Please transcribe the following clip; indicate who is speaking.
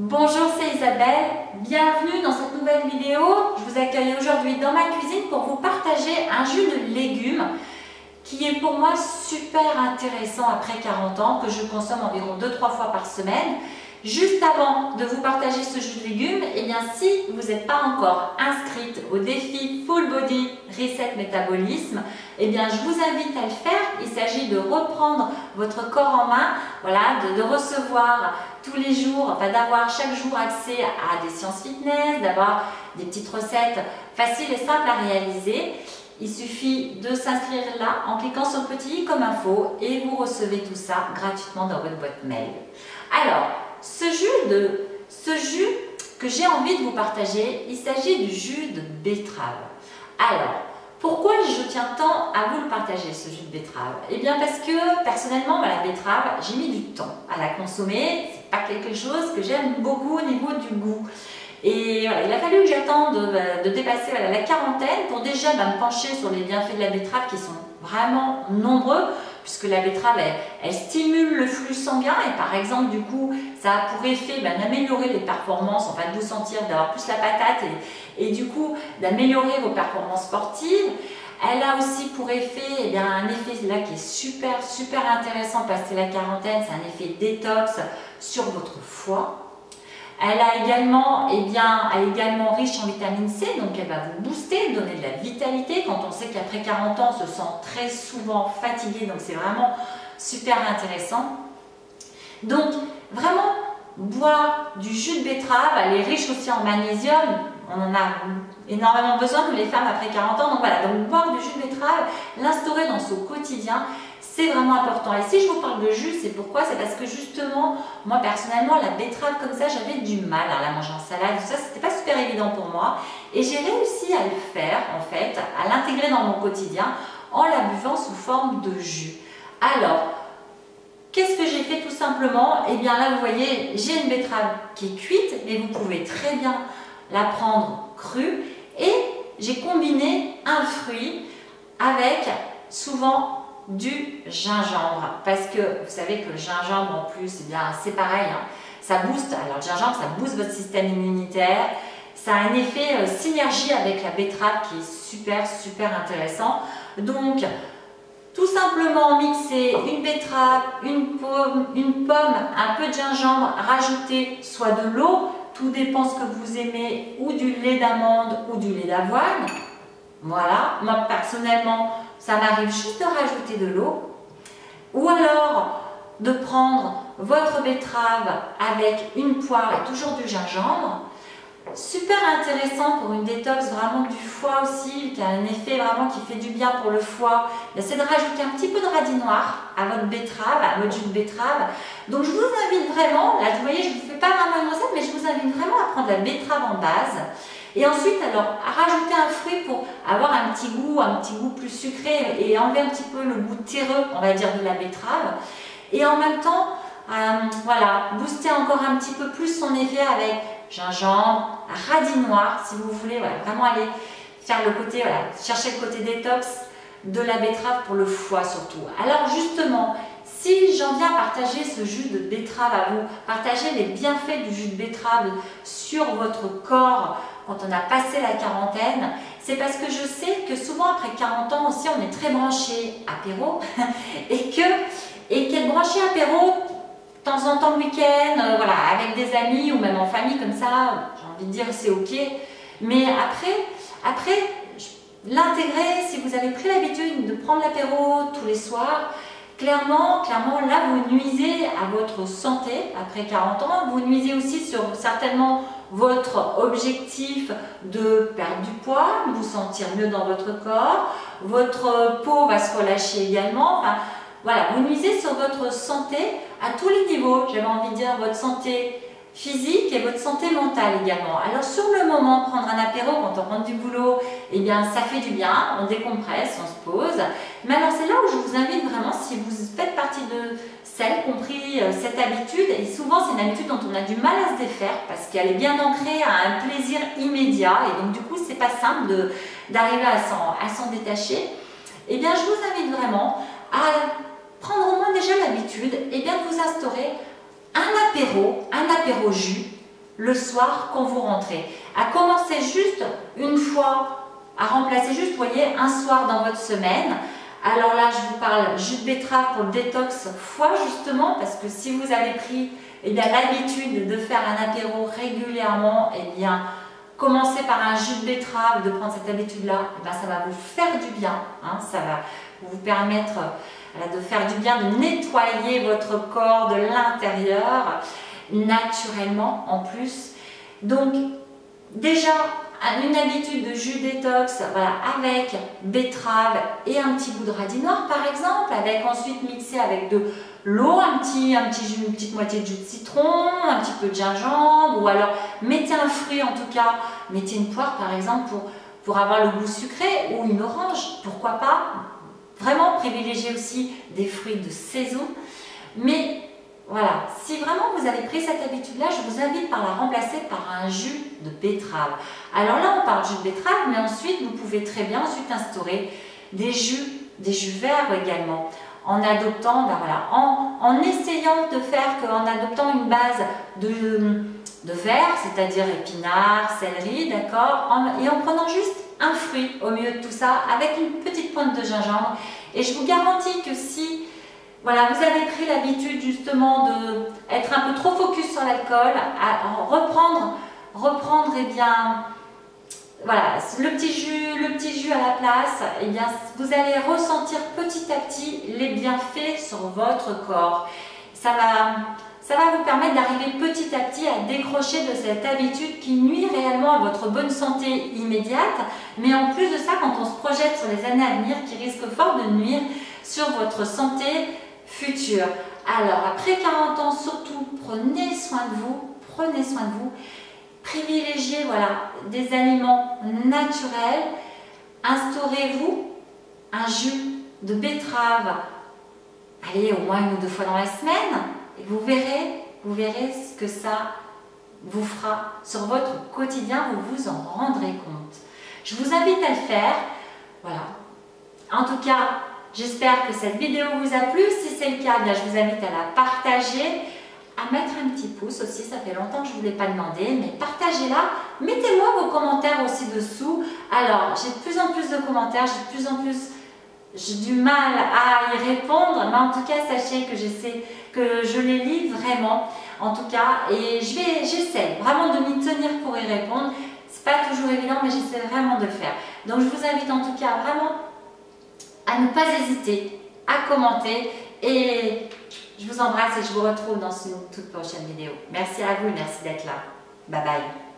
Speaker 1: Bonjour, c'est Isabelle. Bienvenue dans cette nouvelle vidéo. Je vous accueille aujourd'hui dans ma cuisine pour vous partager un jus de légumes qui est pour moi super intéressant après 40 ans, que je consomme environ 2-3 fois par semaine. Juste avant de vous partager ce jus de légumes, eh bien, si vous n'êtes pas encore inscrite au défi Full Body Reset Métabolisme, eh bien, je vous invite à le faire. Il s'agit de reprendre votre corps en main, voilà, de recevoir tous les jours, enfin d'avoir chaque jour accès à des séances fitness, d'avoir des petites recettes faciles et simples à réaliser. Il suffit de s'inscrire là en cliquant sur le petit i comme info et vous recevez tout ça gratuitement dans votre boîte mail. Alors, ce jus que j'ai envie de vous partager, il s'agit du jus de betterave. Alors, pourquoi je tiens tant à vous le partager, ce jus de betterave? Eh bien parce que personnellement, la betterave, j'ai mis du temps à la consommer. C'est pas quelque chose que j'aime beaucoup au niveau du goût. Et voilà, il a fallu que j'attende de dépasser la quarantaine pour déjà me pencher sur les bienfaits de la betterave qui sont vraiment nombreux, puisque la betterave, elle stimule le flux sanguin et par exemple, du coup, ça a pour effet d'améliorer les performances, enfin de vous sentir, d'avoir plus la patate et du coup, d'améliorer vos performances sportives. Elle a aussi pour effet, un effet là qui est super intéressant passé la quarantaine, c'est un effet détox sur votre foie. Elle est également riche en vitamine C, donc elle va vous booster, donner de la vitalité. Quand on sait qu'après 40 ans, on se sent très souvent fatigué, donc c'est vraiment super intéressant. Donc vraiment, boire du jus de betterave, elle est riche aussi en magnésium, on en a énormément besoin, nous les femmes après 40 ans, donc voilà, donc boire du jus de betterave, l'instaurer dans son quotidien, c'est vraiment important. Et si je vous parle de jus, c'est pourquoi? C'est parce que justement, moi personnellement, la betterave comme ça, j'avais du mal à la manger en salade. Tout ça, c'était pas super évident pour moi. Et j'ai réussi à le faire, en fait, à l'intégrer dans mon quotidien en la buvant sous forme de jus. Alors, qu'est-ce que j'ai fait tout simplement? Eh bien là, vous voyez, j'ai une betterave qui est cuite, mais vous pouvez très bien la prendre crue. Et j'ai combiné un fruit avec souvent du gingembre, parce que vous savez que le gingembre en plus, c'est pareil, hein, ça booste, alors le gingembre ça booste votre système immunitaire, ça a un effet synergie avec la betterave qui est super intéressant. Donc tout simplement mixer une betterave, une pomme, un peu de gingembre, rajouter soit de l'eau, tout dépend ce que vous aimez, ou du lait d'amande ou du lait d'avoine. Voilà, moi personnellement, ça m'arrive juste de rajouter de l'eau. Ou alors de prendre votre betterave avec une poire et toujours du gingembre. Super intéressant pour une détox vraiment du foie aussi, qui a un effet vraiment qui fait du bien pour le foie. C'est de rajouter un petit peu de radis noir à votre betterave, à votre jus de betterave. Donc je vous invite vraiment, là vous voyez je ne vous fais pas vraiment une recette, mais je vous invite vraiment à prendre la betterave en base. Et ensuite, alors, à rajouter un fruit pour avoir un petit goût plus sucré et enlever un petit peu le goût terreux, on va dire, de la betterave. Et en même temps, voilà, booster encore un petit peu plus son effet avec gingembre, radis noir, si vous voulez, voilà, vraiment aller faire le côté, voilà, chercher le côté détox de la betterave pour le foie surtout. Alors justement, si j'en viens à partager ce jus de betterave à vous, partager les bienfaits du jus de betterave sur votre corps quand on a passé la quarantaine, c'est parce que je sais que souvent après 40 ans aussi on est très branché apéro et qu'être branché apéro de temps en temps le week-end, voilà, avec des amis ou même en famille comme ça, j'ai envie de dire c'est ok, mais après l'intégrer, si vous avez pris l'habitude de prendre l'apéro tous les soirs, clairement, là, vous nuisez à votre santé après 40 ans. Vous nuisez aussi sur certainement votre objectif de perdre du poids, de vous sentir mieux dans votre corps. Votre peau va se relâcher également. Enfin, voilà, vous nuisez sur votre santé à tous les niveaux. J'avais envie de dire votre santé physique et votre santé mentale également. Alors sur le moment, prendre un apéro quand on rentre du boulot, eh bien ça fait du bien, on décompresse, on se pose. Mais alors c'est là où je vous invite vraiment, si vous faites partie de celles qui ont pris cette habitude, et souvent c'est une habitude dont on a du mal à se défaire parce qu'elle est bien ancrée à un plaisir immédiat et donc du coup c'est pas simple d'arriver à s'en détacher, eh bien je vous invite vraiment à prendre au moins déjà l'habitude et bien de vous instaurer un apéro jus le soir quand vous rentrez. À commencer juste une fois, à remplacer juste, vous voyez, un soir dans votre semaine. Alors là, je vous parle jus de betterave pour le détox foie justement, parce que si vous avez pris l'habitude de faire un apéro régulièrement, commencez par un jus de betterave, de prendre cette habitude-là, ça va vous faire du bien, hein, ça va vous permettre de faire du bien, de nettoyer votre corps de l'intérieur, naturellement en plus. Donc déjà, une habitude de jus détox, voilà, avec betterave et un petit bout de radis noir par exemple, avec ensuite mixé avec de l'eau, un petit jus, une petite moitié de jus de citron, un petit peu de gingembre, ou alors mettez un fruit en tout cas, mettez une poire par exemple pour avoir le goût sucré, ou une orange, pourquoi pas. Vraiment privilégiez aussi des fruits de saison. Mais voilà, si vraiment vous avez pris cette habitude-là, je vous invite par la remplacer par un jus de betterave. Alors là, on parle de jus de betterave, mais ensuite, vous pouvez très bien ensuite instaurer des jus verts également, en adoptant, en essayant de faire qu'en adoptant une base de verre, c'est-à-dire épinards, céleri, d'accord, et en prenant juste un fruit au milieu de tout ça, avec une petite pointe de gingembre. Et je vous garantis que si voilà, vous avez pris l'habitude justement d'être un peu trop focus sur l'alcool, à reprendre voilà, le petit jus à la place, vous allez ressentir petit à petit les bienfaits sur votre corps. Ça va vous permettre d'arriver petit à petit à décrocher de cette habitude qui nuit réellement à votre bonne santé immédiate, mais en plus de ça, quand on se projette sur les années à venir, qui risque fort de nuire sur votre santé future. Alors, après 40 ans, surtout, prenez soin de vous, privilégiez des aliments naturels, instaurez-vous un jus de betterave, allez, au moins 1 ou 2 fois dans la semaine, et vous verrez ce que ça vous fera sur votre quotidien, vous vous en rendrez compte. Je vous invite à le faire, voilà. En tout cas, j'espère que cette vidéo vous a plu. Si c'est le cas, je vous invite à la partager, à mettre un petit pouce aussi, ça fait longtemps que je ne vous l'ai pas demandé, mais partagez-la. Mettez-moi vos commentaires aussi dessous. Alors, j'ai de plus en plus de commentaires, j'ai du mal à y répondre, mais en tout cas, sachez que je les lis vraiment, en tout cas, et j'essaie vraiment de m'y tenir pour y répondre. C'est pas toujours évident, mais j'essaie vraiment de le faire. Donc, je vous invite en tout cas vraiment à ne pas hésiter à commenter, et je vous embrasse et je vous retrouve dans une toute prochaine vidéo. Merci à vous et merci d'être là. Bye bye.